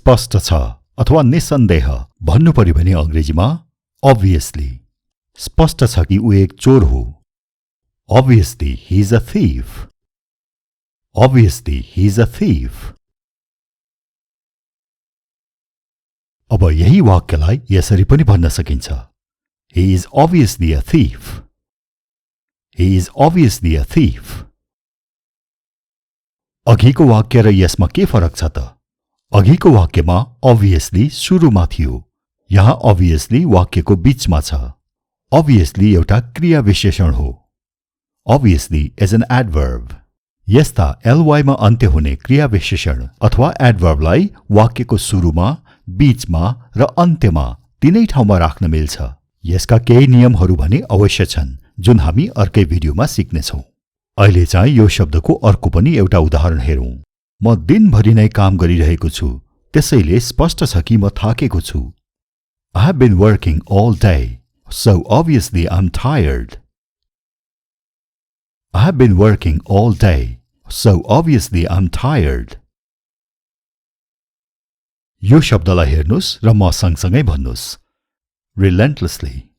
स्पष्ट छ अथवा निसन्देह भन्नु पर्यो भने अंग्रेजीमा obviously. स्पष्ट छ कि ऊ एक चोर हो. Obviously he is a thief. Obviously he is a thief. अब यही वाक्यलाई यसरी पनि भन्न सकिन्छ. He is obviously a thief. He is obviously a thief. अघिको वाक्य र यसमा के फरक छ त? अघिको वाक्यमा obviously सुरुमा थियो. यहाँ obviously वाक्यको बीचमा छ. Obviously एउटा क्रिया विशेषण हो. Obviously is an adverb. यस्ता ly मा अन्त्य हुने क्रिया विशेषण अथवा adverbलाई वाक्यको सुरुमा, बीचमा र अन्त्यमा तीनै ठाउँमा राख्न मिल्छ. यसका केही नियमहरू भने अवश्य छन् जुन हामी अर्कै भिडियोमा सिक्नेछौँ. अहिले चाहिँ यो शब्दको अर्को पनि एउटा उदाहरण हेरौँ. म दिनभरि नै काम गरिरहेको छु, त्यसैले स्पष्ट छ कि म थाकेको छु. I have been working all day, so obviously I'm tired. I have been working all day, so obviously I'm tired. यो शब्दलाई हेर्नुस् र म सँगसँगै भन्नुस्. Relentlessly.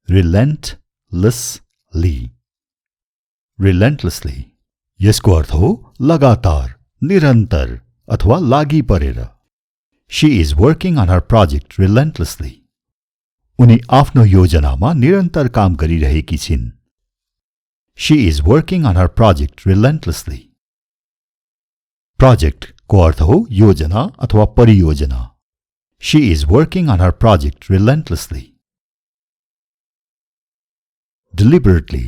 Relentlessly. Relentlessly. यसको अर्थ हो लगातार, निरन्तर अथवा लागि परेर. She is working on her project relentlessly. उनी आफ्नो योजनामा निरन्तर काम गरिरहेकी छिन्. She is working on her project relentlessly. Project को अर्थ हो योजना अथवा परियोजना. She is working on her project relentlessly. Deliberately.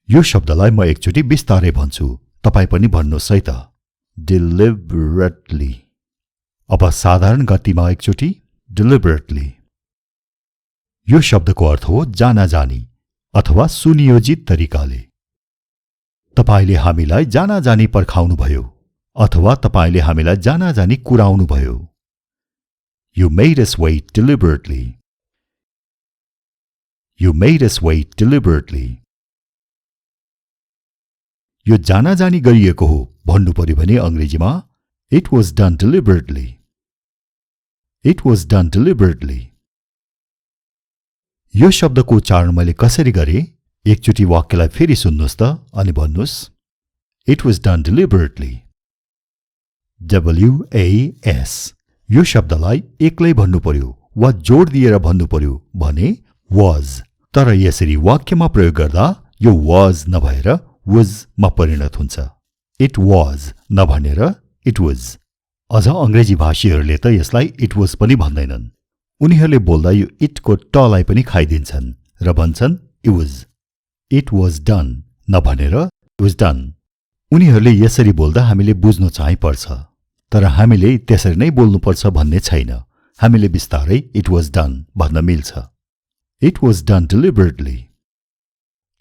यो शब्दलाई म एकचोटि बिस्तारै भन्छु, तपाई पनि भन्नुस् है त. Deliberately. अब साधारण गतिमा एकचोटि. Deliberately. यो शब्दको अर्थ हो जानाजानी अथवा सुनियोजित तरिकाले. तपाईले हामीलाई जानाजानी पर्खाउनु भयो अथवा तपाईले हामीलाई जानाजानी कुराउनु भयो. You made us wait deliberately. You made us wait deliberately. यो जानाजानी गरिएको हो भन्नु पर्यो भने अंग्रेजीमा It was done deliberately. It was done deliberately. यो शब्दको उच्चारण मैले कसरी गरे? एकचोटि वाक्यलाई फेरि सुन्नुस् त अनि भन्नुस्. It was done deliberately. WAS. यो शब्दलाई एक्लै भन्नु पर्यो वा जोड दिएर भन्नु पर्यो भने was. तर यसरी वाक्यमा प्रयोग गर्दा यो was नभएर was मा परिणत हुन्छ. It was नभनेर it was. अझ अंग्रेजी भाषीहरूले त यसलाई it was पनि भन्दैनन्. उनीहरूले बोल्दा यो it को टलाई पनि खाइदिन्छन् र भन्छन् it was. It was done नभनेर it was done. उनीहरूले यसरी बोल्दा हामीले बुझ्नु चाहिँ पर्छ, तर हामीले त्यसरी नै बोल्नुपर्छ भन्ने छैन. हामीले बिस्तारै it was done भन्न मिल्छ. It was done deliberately.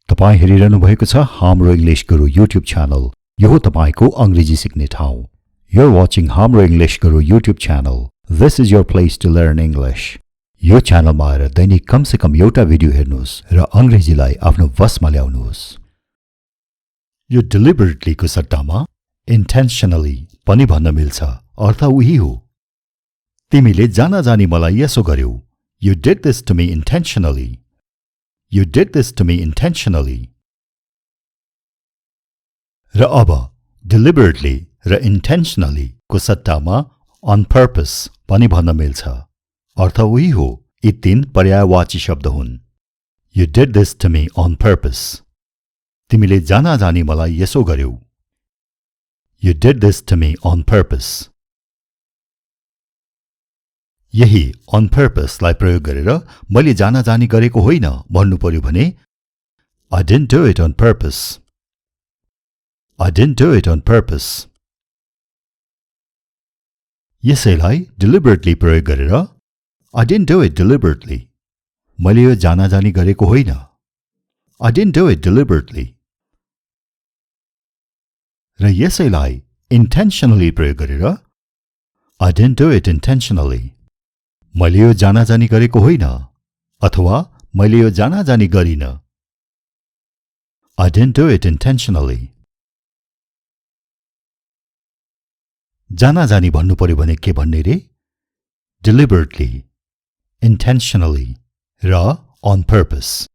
तपाई हेरिरहनु भएको छ हाम्रो इंग्लिश गुरु YouTube च्यानल. यो हो तपाईको अंग्रेजी सिक्ने ठाउँ. You're watching Hamro English Guru YouTube channel. This is your place to learn English. यो च्यानलमा आएर दैनिक कम से कम एउटा भिडियो हेर्नुस् र अंग्रेजीलाई आफ्नो वशमा ल्याउनुस्. यो deliberately को सट्टामा intentionally पनि भन्न मिल्छ. अर्थ उही हो. तिमीले जानाजानी मलाई यसो गर्यौ. You did this to me intentionally. You did this to me intentionally. र अब deliberately र intentionally को सट्टामा on purpose पनि भन्न मिल्छ. अर्थ उही हो. यी तीन पर्यायवाची शब्द हुन्. You did this to me on purpose. तिमीले जानाजानी मलाई यसो गर्यौ. You did this to me on purpose. यही on purpose लाई प्रयोग गरेर मैले जानाजानी गरेको होइन भन्नु पर्यो भने I didn't do it on purpose. I didn't do it on purpose. यसैलाई deliberately प्रयोग गरेर I didn't do it deliberately. मैले यो जानाजानी गरेको होइन. I didn't do it deliberately. र यसैलाई intentionally प्रयोग गरेर I didn't do it intentionally. मैले यो जानाजानी गरेको होइन अथवा मैले यो जानाजानी गरिन. I didn't do it intentionally. जाना जानी भन्नु पर्यो भने के भन्ने रे? Deliberately, intentionally र on purpose.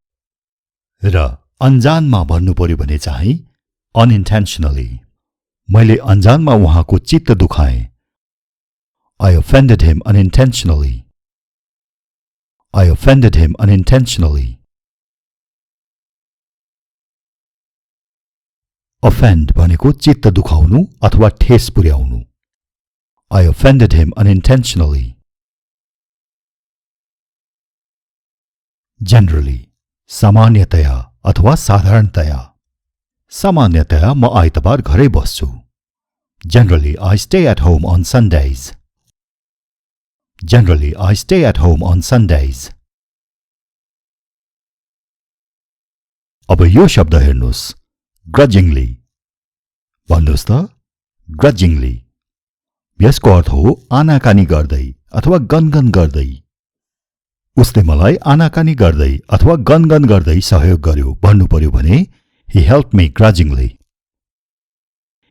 र अनजानमा भन्नु पर्यो भने चाहिँ unintentionally. मैले अनजानमा उहाँको चित्त दुखाएँ. I offended him unintentionally. I offended him unintentionally. Offend भनेको चित्त दुखाउनु अथवा ठेस पुर्याउनु. I offended him unintentionally. Generally, सामान्यतया अथवा साधारणतया. सामान्यतया म आइतबार घरै बस्छु. Generally, I stay at home on Sundays. Generally, I stay at home on Sundays. अब यो शब्द हेर्नुस्. Grudgingly. भन्नुस् त, grudgingly. यसको अर्थ हो आनाकानी गर्दै अथवा गनगन गर्दै. उसले मलाई आनाकानी गर्दै अथवा गनगन गर्दै सहयोग गर्यो भन्नु पर्यो भने he helped me grudgingly.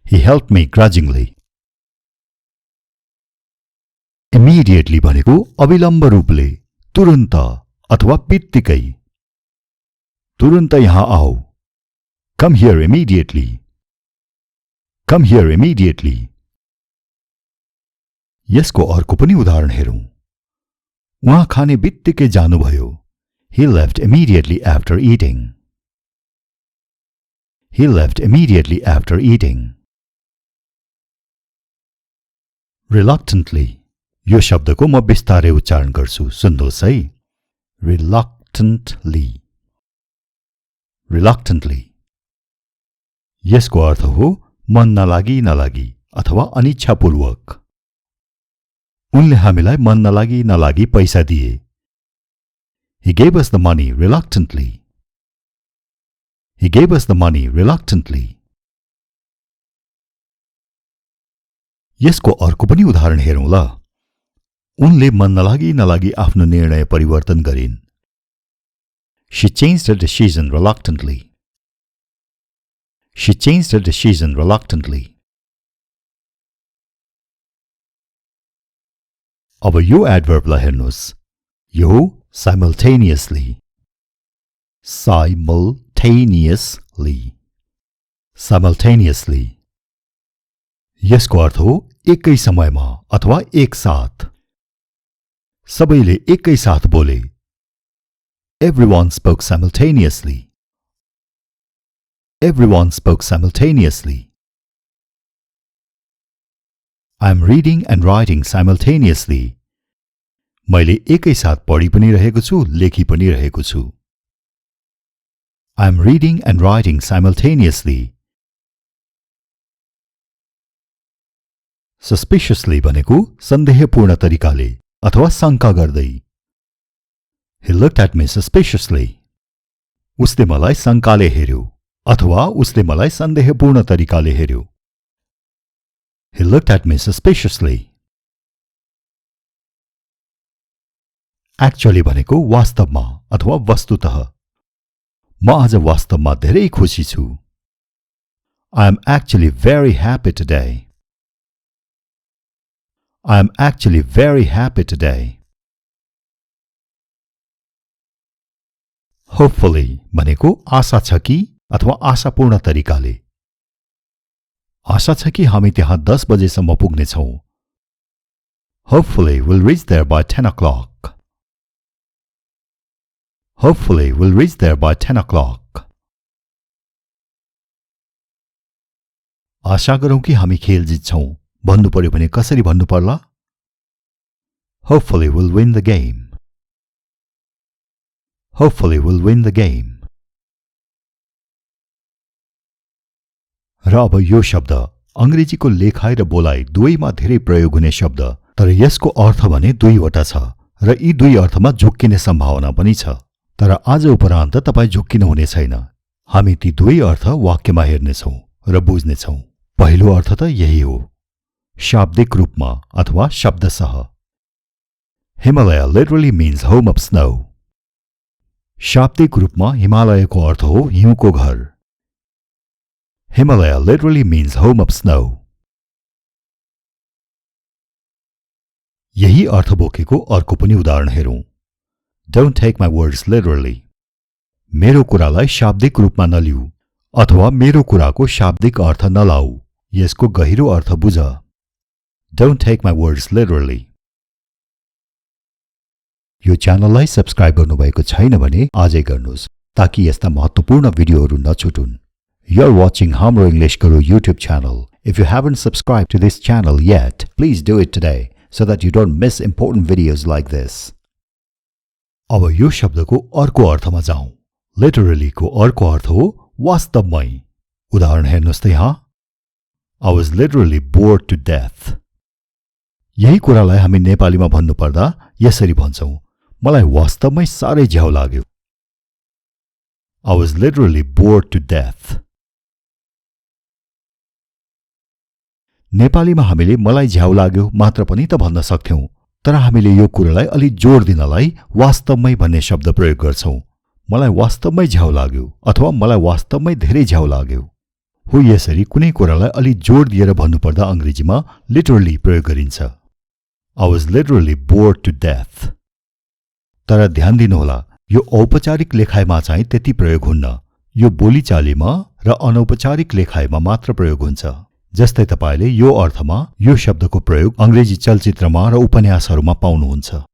He helped me grudgingly. Immediately भनेको अविलम्ब रूपले, तुरुन्त अथवा बित्तिकै. तुरुन्त यहाँ आओ. Come here immediately. Come here immediately. यसको अर्को पनि उदाहरण हेरौं. उहाँ खाने बित्तिकै जानुभयो. He left immediately after eating. He left immediately after eating. Reluctantly. यो शब्दको म विस्तारै उच्चारण गर्छु, सुन्नुहोस् है. Reluctantly. Reluctantly. यसको अर्थ हो मन नलागी अथवा अनिच्छापूर्वक. उनले हामीलाई मन नलागी पैसा दिए. He gave us the money reluctantly. He gave us the money reluctantly. यसको अर्को पनि उदाहरण हेरौं ल. उनले मन नलागी आफ्नो निर्णय परिवर्तन गरिन्. She changed her decision reluctantly. She changed her decision reluctantly. अब यो adverb लाई हेर्नुस्. यो simultaneously. Simultaneously. Simultaneously. यसको अर्थ हो एकै समयमा अथवा एक साथ. सबैले एकै साथ बोले. Everyone spoke simultaneously. Everyone spoke simultaneously. I am reading and writing simultaneously. मैले एकै साथ पढि पनि रहेको छु, लेखि पनि रहेको छु. I am reading and writing simultaneously. Suspiciously भनेको सन्देहपूर्ण तरिकाले अथवा शंका गर्दै. He looked at me suspiciously. उसले मलाई शंकाले हेर्यो अथवा उसले मलाई सन्देहपूर्ण तरिकाले हेर्यो. He looked at me suspiciously. Actually भनेको वास्तवमा अथवा वस्तुतः. म आज वास्तवमा धेरै खुशी छु. I am actually very happy today. I am actually very happy today. Hopefully भनेको आशा छ कि अथवा आशापूर्ण तरिकाले. आशा छ कि हामी त्यहाँ 10 बजेसम्म पुग्नेछौं. Hopefully we'll reach there by 10 o'clock. Hopefully we'll reach there by 10 o'clock. आशा गरौं कि हामी खेल जित्छौं. भन्नु पर्यो भने कसरी भन्नु पर्ला? Hopefully we'll win the game. Hopefully we'll win the game. र अब यो शब्द अंग्रेजीको लेखाइ र बोलाइ दुवैमा धेरै प्रयोग हुने शब्द, तर यसको अर्थ भने दुईवटा छ र यी दुई अर्थमा झुक्किने सम्भावना पनि छ. तर आज उपरान्त तपाई झुक्किनु हुने छैन. हामी ती दुवै अर्थ वाक्यमा हेर्नेछौं र बुझ्नेछौं. पहिलो अर्थ त यही हो, शाब्दिक रूपमा अथवा शब्दशः. Himalaya literally means home of snow. शाब्दिक रूपमा हिमालयको अर्थ हो हिउँको घर. Himalaya literally means home of snow. यही अर्थ बोकेको अर्को पनि उदाहरण हेरौं। Don't take my words literally. मेरो कुरालाई शाब्दिक रूपमा नलिऊ अथवा मेरो कुराको शाब्दिक अर्थ नलाऊ, यसको गहिरो अर्थ बुझ। Don't take my words literally. यो च्यानललाई सब्स्क्राइब गर्नुभएको छैन भने आजै गर्नुस् ताकि यस्ता महत्त्वपूर्ण भिडियोहरू नछुटुन्। You're watching Hamro English Guru YouTube channel. If you haven't subscribed to this channel yet, please do it today so that you don't miss important videos like this. अब यो शब्दको अर्को अर्थमा जाउँ। Literally को अर्को अर्थ हो वास्तवमै। उदाहरण हेर्नुस् त यहाँ। I was literally bored to death. यही कुरालाई हामी नेपालीमा भन्नुपर्दा यसरी भन्छौं, मलाई वास्तवमै साह्रै झ्याउ लाग्यो। I was literally bored to death. नेपालीमा हामीले मलाई झ्याउ लाग्यो मात्र पनि त भन्न सक्थ्यौं, तर हामीले यो कुरालाई अलि जोड दिनलाई वास्तवमै भन्ने शब्द प्रयोग गर्छौं। मलाई वास्तवमै झ्याउ लाग्यो अथवा मलाई वास्तवमै धेरै झ्याउ लाग्यो। हो यसरी कुनै कुरालाई अलि जोड दिएर भन्नुपर्दा अंग्रेजीमा लिटरली प्रयोग गरिन्छ। I was literally bored to death. तर ध्यान दिनुहोला, यो औपचारिक लेखाइमा चाहिँ त्यति प्रयोग हुन्न। यो बोलीचालीमा र अनौपचारिक लेखाइमा मात्र प्रयोग हुन्छ। जस्तै तपाईले यो अर्थमा यो शब्दको प्रयोग अंग्रेजी चलचित्रमा र उपन्यासहरूमा पाउनुहुन्छ।